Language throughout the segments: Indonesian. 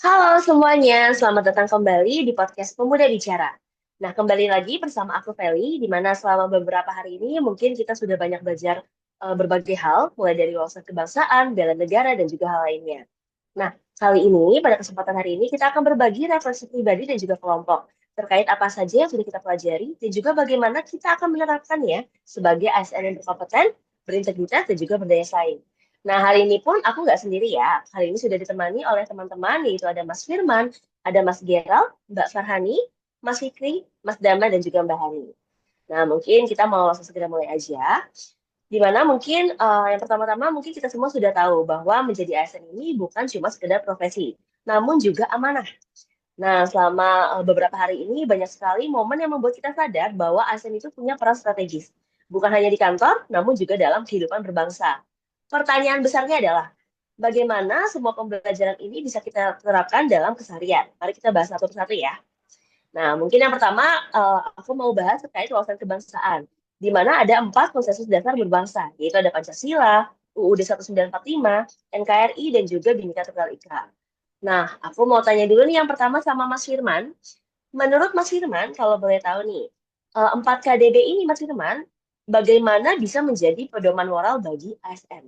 Halo semuanya, selamat datang kembali di podcast Pemuda Bicara. Nah, kembali lagi bersama aku Feli, di mana selama beberapa hari ini mungkin kita sudah banyak belajar berbagai hal, mulai dari wawasan kebangsaan, bela negara, dan juga hal lainnya. Nah, kali ini, pada kesempatan hari ini, kita akan berbagi refleksi pribadi dan juga kelompok, terkait apa saja yang sudah kita pelajari, dan juga bagaimana kita akan menerapkannya sebagai ASN yang berkompeten, berintegritas, dan juga berdaya saing. Nah, hari ini pun aku nggak sendiri ya. Hari ini sudah ditemani oleh teman-teman, yaitu ada Mas Firman, ada Mas Geral, Mbak Farhani, Mas Fikri, Mas Dama, dan juga Mbak Hani. Nah, mungkin kita mau langsung segera mulai aja. Di mana mungkin yang pertama-tama mungkin kita semua sudah tahu bahwa menjadi ASN ini bukan cuma sekedar profesi, namun juga amanah. Nah, selama beberapa hari ini banyak sekali momen yang membuat kita sadar bahwa ASN itu punya peran strategis. Bukan hanya di kantor, namun juga dalam kehidupan berbangsa. Pertanyaan besarnya adalah, bagaimana semua pembelajaran ini bisa kita terapkan dalam keseharian? Mari kita bahas satu persatu ya. Nah, mungkin yang pertama, aku mau bahas terkait wawasan kebangsaan, di mana ada 4 konsensus dasar berbangsa, yaitu ada Pancasila, UUD 1945, NKRI, dan juga Bhinneka Tunggal Ika. Nah, aku mau tanya dulu nih yang pertama sama Mas Firman. Menurut Mas Firman, kalau boleh tahu nih, 4KDB ini Mas Firman, bagaimana bisa menjadi pedoman moral bagi ASN?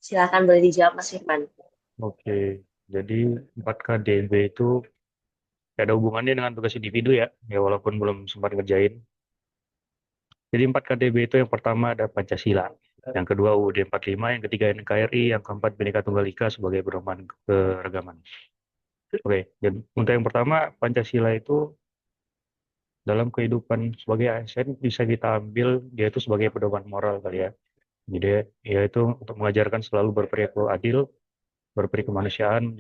Silakan boleh dijawab Mas Firman. Oke, jadi 4KDB itu ada hubungannya dengan tugas individu ya, ya walaupun belum sempat ngerjain. Jadi 4KDB itu yang pertama ada Pancasila, yang kedua UUD 45, yang ketiga NKRI, yang keempat Bhinneka Tunggal Ika sebagai pedoman keragaman. Oke, jadi untuk yang pertama Pancasila itu dalam kehidupan sebagai ASN bisa kita ambil dia itu sebagai pedoman moral kali ya. Jadi ya itu untuk mengajarkan selalu berperilaku adil, berperikemanusiaan,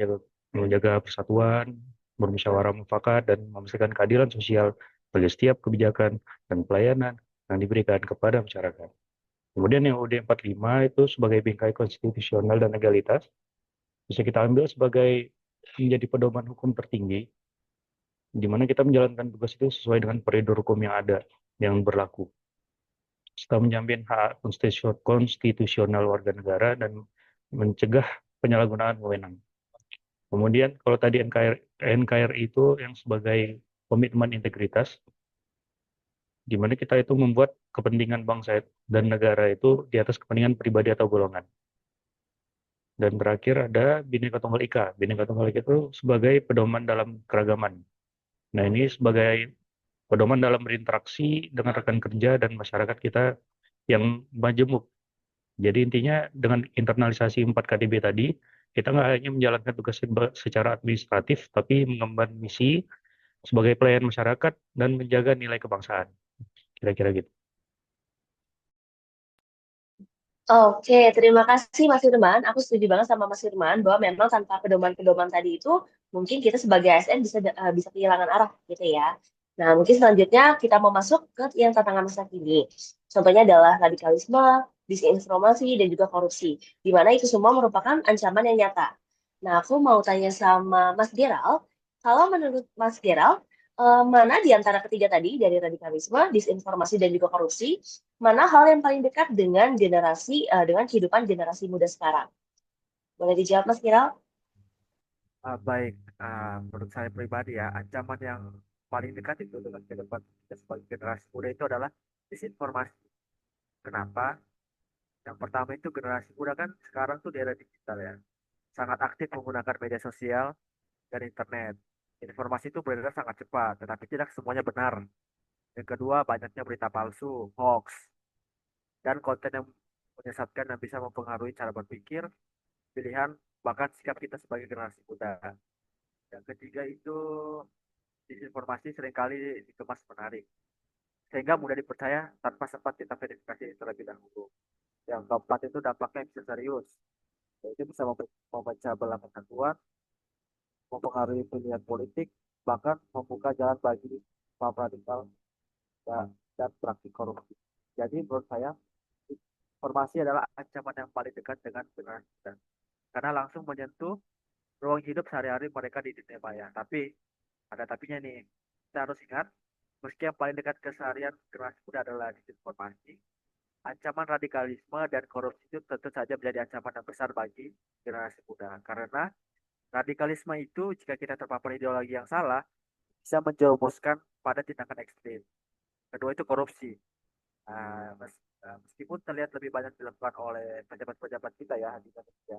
menjaga persatuan, bermusyawarah mufakat, dan memastikan keadilan sosial bagi setiap kebijakan dan pelayanan yang diberikan kepada masyarakat. Kemudian yang UUD 45 itu sebagai bingkai konstitusional dan legalitas, bisa kita ambil sebagai menjadi pedoman hukum tertinggi, di mana kita menjalankan tugas itu sesuai dengan koridor hukum yang ada, yang berlaku. Serta menjamin hak konstitusional warga negara dan mencegah penyalahgunaan wewenang. Kemudian kalau tadi NKRI itu yang sebagai komitmen integritas, di mana kita itu membuat kepentingan bangsa dan negara itu di atas kepentingan pribadi atau golongan. Dan terakhir ada Bhinneka Tunggal Ika. Bhinneka Tunggal Ika itu sebagai pedoman dalam keragaman. Nah ini sebagai pedoman dalam berinteraksi dengan rekan kerja dan masyarakat kita yang majemuk. Jadi intinya dengan internalisasi 4KDB tadi, kita nggak hanya menjalankan tugas secara administratif, tapi mengemban misi sebagai pelayan masyarakat dan menjaga nilai kebangsaan. Kira-kira gitu. Oke, terima kasih Mas Firman. Aku setuju banget sama Mas Firman bahwa memang tanpa pedoman-pedoman tadi itu mungkin kita sebagai ASN bisa kehilangan arah gitu ya. Nah, mungkin selanjutnya kita mau masuk ke yang tantangan masa kini. Contohnya adalah radikalisme, disinformasi, dan juga korupsi. Di mana itu semua merupakan ancaman yang nyata. Nah, aku mau tanya sama Mas Geral, kalau menurut Mas Geral, mana di antara ketiga tadi dari radikalisme, disinformasi, dan juga korupsi, mana hal yang paling dekat dengan dengan kehidupan generasi muda sekarang? Boleh dijawab Mas Kiral? Baik, menurut saya pribadi ya, ancaman yang paling dekat itu dengan ke depan kita sebagai generasi muda itu adalah disinformasi. Kenapa? Yang pertama itu generasi muda kan sekarang tuh di era digital ya, sangat aktif menggunakan media sosial dan internet. Informasi itu beredar sangat cepat, tetapi tidak semuanya benar. Yang kedua, banyaknya berita palsu, hoax, dan konten yang menyesatkan dan bisa mempengaruhi cara berpikir, pilihan, bahkan sikap kita sebagai generasi muda. Yang ketiga itu disinformasi seringkali dikemas menarik, sehingga mudah dipercaya tanpa sempat kita verifikasi terlebih dahulu. Yang keempat itu dampaknya bisa serius, yaitu bisa memecah belah persatuan, mempengaruhi pilihan politik, bahkan membuka jalan bagi paham radikal dan praktik korupsi. Jadi menurut saya, informasi adalah ancaman yang paling dekat dengan generasi muda, karena langsung menyentuh ruang hidup sehari-hari mereka di dunia maya. Tapi ada tapinya nih, kita harus ingat, meski yang paling dekat keseharian generasi muda adalah disinformasi, ancaman radikalisme dan korupsi itu tentu saja menjadi ancaman yang besar bagi generasi muda. Karena Radikalisme itu jika kita terpapar ideologi yang salah bisa menjerumuskan pada tindakan ekstrim. Kedua itu korupsi. Meskipun terlihat lebih banyak dilakukan oleh pejabat-pejabat kita ya di Indonesia,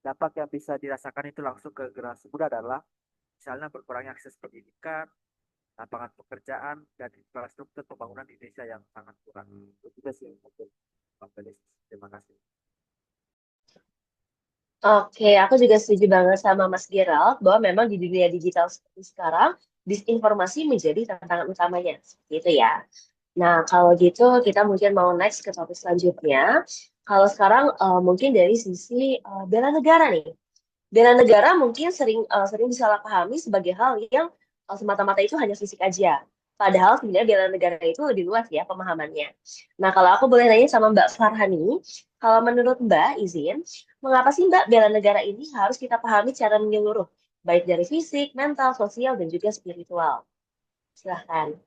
dampak yang bisa dirasakan itu langsung ke generasi muda adalah misalnya berkurangnya akses pendidikan, lapangan pekerjaan, dan infrastruktur pembangunan di Indonesia yang sangat kurang. Itu juga sih mungkin Bang Felis. Terima kasih. Oke, aku juga setuju banget sama Mas Gerald bahwa memang di dunia digital seperti sekarang, disinformasi menjadi tantangan utamanya. Seperti itu ya. Nah, kalau gitu kita mungkin mau next ke topik selanjutnya. Kalau sekarang mungkin dari sisi bela negara nih. Bela negara mungkin sering disalahpahami sebagai hal yang semata-mata itu hanya fisik aja. Padahal sebenarnya bela negara itu lebih luas ya pemahamannya. Nah, kalau aku boleh nanya sama Mbak Farhani, kalau menurut Mbak izin, mengapa sih Mbak bela negara ini harus kita pahami secara menyeluruh, baik dari fisik, mental, sosial, dan juga spiritual? Silahkan.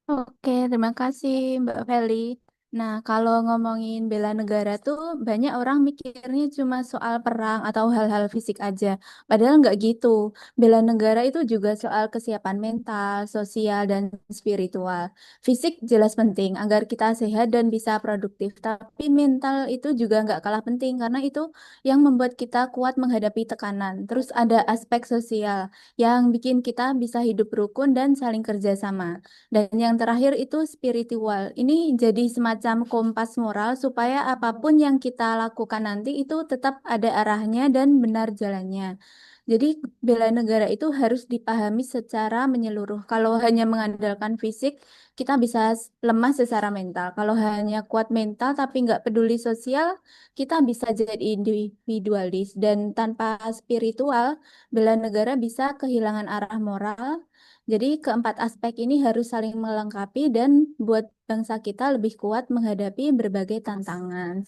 Oke, terima kasih Mbak Feli. Nah, kalau ngomongin bela negara tuh banyak orang mikirnya cuma soal perang atau hal-hal fisik aja. Padahal nggak gitu. Bela negara itu juga soal kesiapan mental, sosial, dan spiritual. Fisik jelas penting agar kita sehat dan bisa produktif. Tapi mental itu juga nggak kalah penting karena itu yang membuat kita kuat menghadapi tekanan. Terus ada aspek sosial yang bikin kita bisa hidup rukun dan saling kerjasama. Dan yang terakhir itu spiritual. Ini jadi semacam kompas moral supaya apapun yang kita lakukan nanti itu tetap ada arahnya dan benar jalannya. Jadi bela negara itu harus dipahami secara menyeluruh. Kalau hanya mengandalkan fisik, kita bisa lemah secara mental. Kalau hanya kuat mental tapi nggak peduli sosial, kita bisa jadi individualis. Dan tanpa spiritual, bela negara bisa kehilangan arah moral. Jadi keempat aspek ini harus saling melengkapi dan buat bangsa kita lebih kuat menghadapi berbagai tantangan.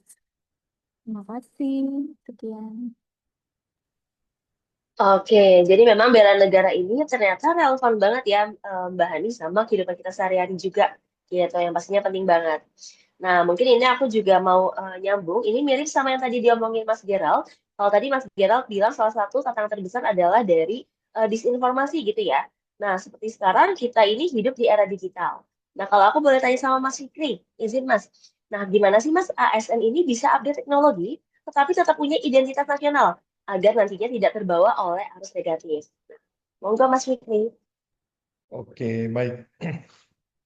Terima kasih. Sekian. Oke, jadi memang bela negara ini ternyata relevan banget ya Mbak Hani sama kehidupan kita sehari-hari juga, gitu yang pastinya penting banget. Nah, mungkin ini aku juga mau nyambung. Ini mirip sama yang tadi diomongin Mas Gerald. Kalau tadi Mas Gerald bilang salah satu tantangan terbesar adalah dari disinformasi gitu ya. Nah, seperti sekarang kita ini hidup di era digital. Nah, kalau aku boleh tanya sama Mas Fikri, izin Mas. Nah, gimana sih Mas ASN ini bisa update teknologi, tetapi tetap punya identitas nasional? Agar nantinya tidak terbawa oleh arus negatif. Monggo Mas Fikri. Oke, baik.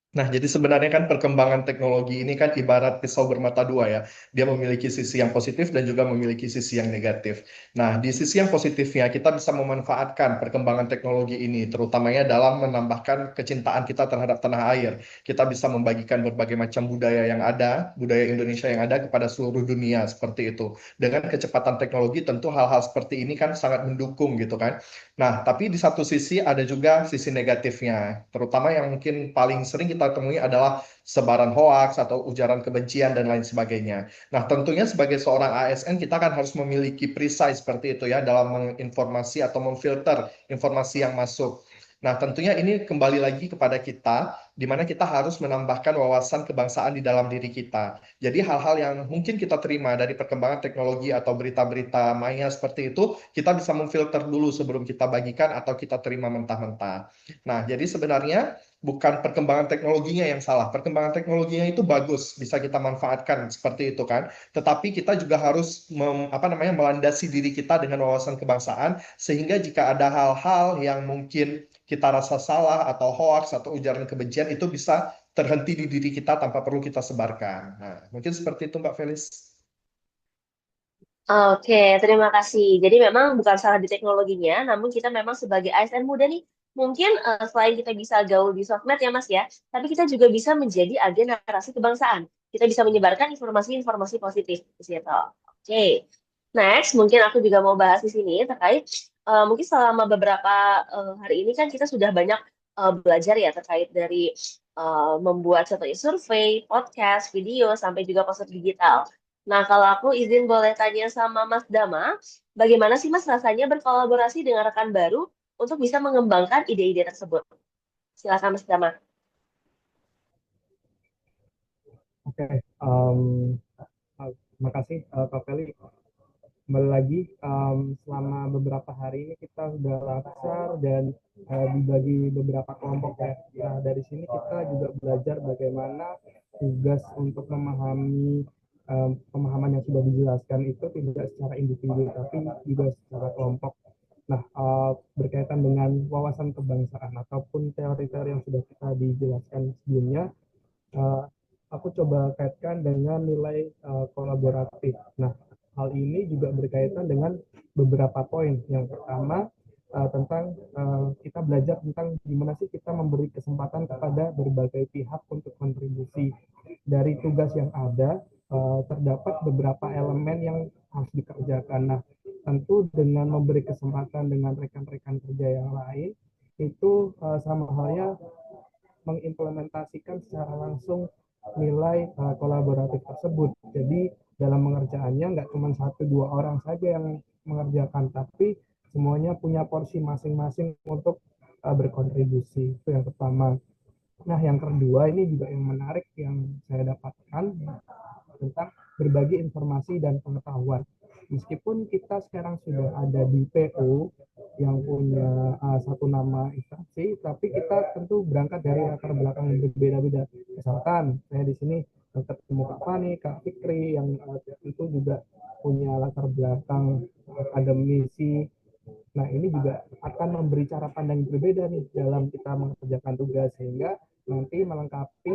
Nah, jadi sebenarnya kan perkembangan teknologi ini kan ibarat pisau bermata dua ya. Dia memiliki sisi yang positif dan juga memiliki sisi yang negatif. Nah, di sisi yang positifnya kita bisa memanfaatkan perkembangan teknologi ini, terutamanya dalam menambahkan kecintaan kita terhadap tanah air. Kita bisa membagikan berbagai macam budaya yang ada, budaya Indonesia yang ada kepada seluruh dunia seperti itu. Dengan kecepatan teknologi tentu hal-hal seperti ini kan sangat mendukung gitu kan. Nah, tapi di satu sisi ada juga sisi negatifnya, terutama yang mungkin paling sering kita temui adalah sebaran hoaks atau ujaran kebencian dan lain sebagainya. Nah, tentunya sebagai seorang ASN kita kan harus memiliki perisai seperti itu ya dalam menginformasi atau memfilter informasi yang masuk. Nah, tentunya ini kembali lagi kepada kita, di mana kita harus menambahkan wawasan kebangsaan di dalam diri kita. Jadi hal-hal yang mungkin kita terima dari perkembangan teknologi atau berita-berita maya seperti itu, kita bisa memfilter dulu sebelum kita bagikan atau kita terima mentah-mentah. Nah, jadi sebenarnya bukan perkembangan teknologinya yang salah. Perkembangan teknologinya itu bagus, bisa kita manfaatkan seperti itu kan. Tetapi kita juga harus melandasi diri kita dengan wawasan kebangsaan sehingga jika ada hal-hal yang mungkin kita rasa salah atau hoax atau ujaran kebencian itu bisa terhenti di diri kita tanpa perlu kita sebarkan. Nah, mungkin seperti itu Mbak Felis. Oke, terima kasih. Jadi memang bukan salah di teknologinya, namun kita memang sebagai ASN muda nih, mungkin selain kita bisa gaul di sosmed ya Mas ya, tapi kita juga bisa menjadi agen narasi kebangsaan. Kita bisa menyebarkan informasi-informasi positif di situ. Oke. Next, mungkin aku juga mau bahas di sini terkait mungkin selama beberapa hari ini kan kita sudah banyak belajar ya terkait dari membuat contohnya survei, podcast, video, sampai juga poster digital. Nah, kalau aku izin boleh tanya sama Mas Dama, bagaimana sih Mas rasanya berkolaborasi dengan rekan baru untuk bisa mengembangkan ide-ide tersebut? Silakan Mas Dama. Oke, terima kasih Kak Feli. kembali lagi selama beberapa hari ini kita sudah laksar dan dibagi beberapa kelompok ya. Nah, dari sini kita juga belajar bagaimana tugas untuk memahami pemahaman yang sudah dijelaskan itu tidak secara individu tapi juga secara kelompok. Nah, berkaitan dengan wawasan kebangsaan ataupun teori-teori yang sudah kita dijelaskan sebelumnya, aku coba kaitkan dengan nilai kolaboratif. Nah, hal ini juga berkaitan dengan beberapa poin. Yang pertama, tentang kita belajar tentang gimana sih kita memberi kesempatan kepada berbagai pihak untuk kontribusi. Dari tugas yang ada, terdapat beberapa elemen yang harus dikerjakan. Nah, tentu dengan memberi kesempatan dengan rekan-rekan kerja yang lain, itu sama halnya mengimplementasikan secara langsung nilai kolaboratif tersebut. Jadi dalam pengerjaannya nggak cuma 1-2 orang saja yang mengerjakan, tapi semuanya punya porsi masing-masing untuk berkontribusi. Itu yang pertama. Nah, yang kedua ini juga yang menarik yang saya dapatkan tentang berbagi informasi dan pengetahuan. Meskipun kita sekarang sudah ada di PO yang punya satu nama instansi, tapi kita tentu berangkat dari latar belakang yang berbeda-beda. Misalkan saya di sini ketemu Kak Fani, Kak Fikri yang tentu juga punya latar belakang akademisi. Nah, ini juga akan memberi cara pandang yang berbeda nih dalam kita mengerjakan tugas, sehingga nanti melengkapi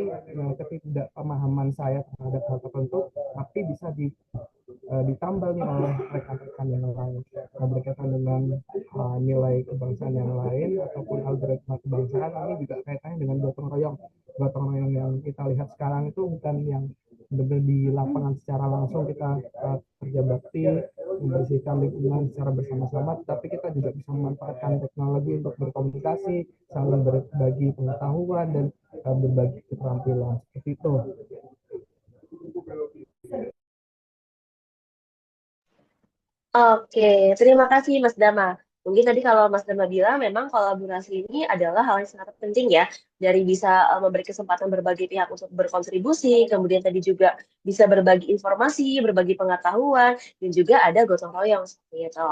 ketidakpemahaman saya terhadap hal tertentu, tapi bisa ditambal nih oleh rekan-rekan yang lain. Nah, berkaitan dengan nilai kebangsaan yang lain ataupun algoritma kebangsaan, ini juga kaitannya dengan gotong royong. Gotong royong yang kita lihat sekarang itu bukan yang benar di lapangan secara langsung kita kerja bakti membersihkan lingkungan secara bersama-sama, tapi kita juga bisa memanfaatkan teknologi untuk berkomunikasi, saling berbagi pengetahuan dan berbagi keterampilan seperti itu. Oke, terima kasih Mas Dama. Mungkin tadi kalau Mas Dama bilang memang kolaborasi ini adalah hal yang sangat penting ya, dari bisa memberi kesempatan berbagai pihak untuk berkontribusi, kemudian tadi juga bisa berbagi informasi, berbagi pengetahuan, dan juga ada gotong royong seperti itu.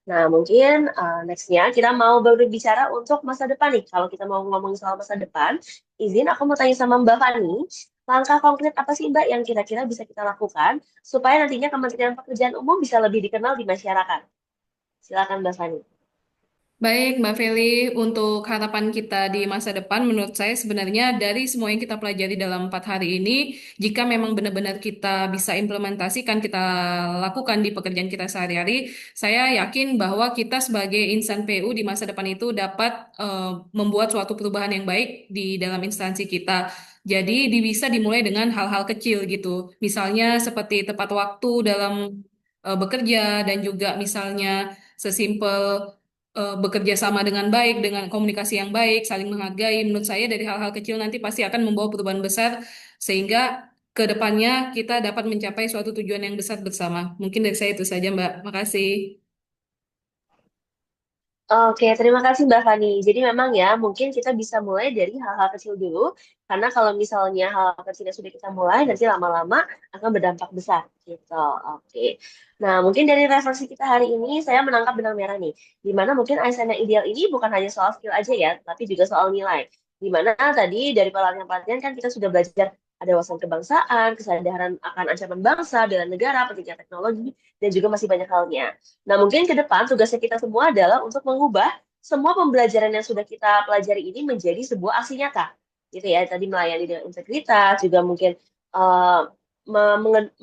Nah, mungkin next-nya kita mau berbicara untuk masa depan nih. Kalau kita mau ngomong soal masa depan, izin aku mau tanya sama Mbak Fani, langkah konkret apa sih Mbak yang kira-kira bisa kita lakukan supaya nantinya Kementerian Pekerjaan Umum bisa lebih dikenal di masyarakat? Silakan Mbak Fani. Baik, Mbak Feli, untuk harapan kita di masa depan, menurut saya sebenarnya dari semua yang kita pelajari dalam 4 hari ini, jika memang benar-benar kita bisa implementasikan, kita lakukan di pekerjaan kita sehari-hari, saya yakin bahwa kita sebagai insan PU di masa depan itu dapat membuat suatu perubahan yang baik di dalam instansi kita. Jadi bisa dimulai dengan hal-hal kecil gitu, misalnya seperti tepat waktu dalam bekerja dan juga misalnya sesimpel bekerja sama dengan baik, dengan komunikasi yang baik, saling menghargai. Menurut saya dari hal-hal kecil nanti pasti akan membawa perubahan besar sehingga ke depannya kita dapat mencapai suatu tujuan yang besar bersama. Mungkin dari saya itu saja, Mbak. Makasih. Oke, terima kasih Mbak Fani. Jadi memang ya, mungkin kita bisa mulai dari hal-hal kecil dulu, karena kalau misalnya hal-hal kecilnya sudah kita mulai, nanti lama-lama akan berdampak besar. Gitu, oke. Nah, mungkin dari refleksi kita hari ini, saya menangkap benang merah nih, di mana mungkin ASN yang ideal ini bukan hanya soal skill aja ya, tapi juga soal nilai. Di mana tadi dari pelatihan-pelatihan kan kita sudah belajar ada wawasan kebangsaan, kesadaran akan ancaman bangsa, bela negara, pentingnya teknologi, dan juga masih banyak halnya. Nah, mungkin ke depan tugasnya kita semua adalah untuk mengubah semua pembelajaran yang sudah kita pelajari ini menjadi sebuah aksi nyata. Gitu ya, tadi melayani dengan integritas, juga mungkin uh,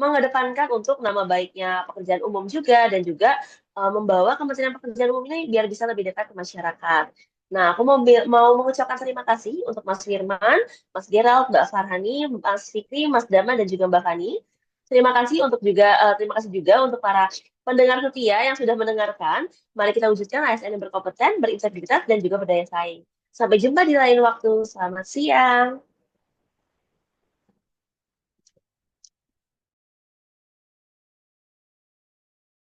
mengedepankan untuk nama baiknya pekerjaan umum juga, dan juga membawa Kementerian Pekerjaan Umum ini biar bisa lebih dekat ke masyarakat. Nah, aku mau mengucapkan terima kasih untuk Mas Firman, Mas Gerald, Mbak Farhani, Mas Fikri, Mas Dama, dan juga Mbak Fani. Terima kasih juga untuk para pendengar setia yang sudah mendengarkan. Mari kita wujudkan ASN yang berkompeten, berintegritas, dan juga berdaya saing. Sampai jumpa di lain waktu. Selamat siang.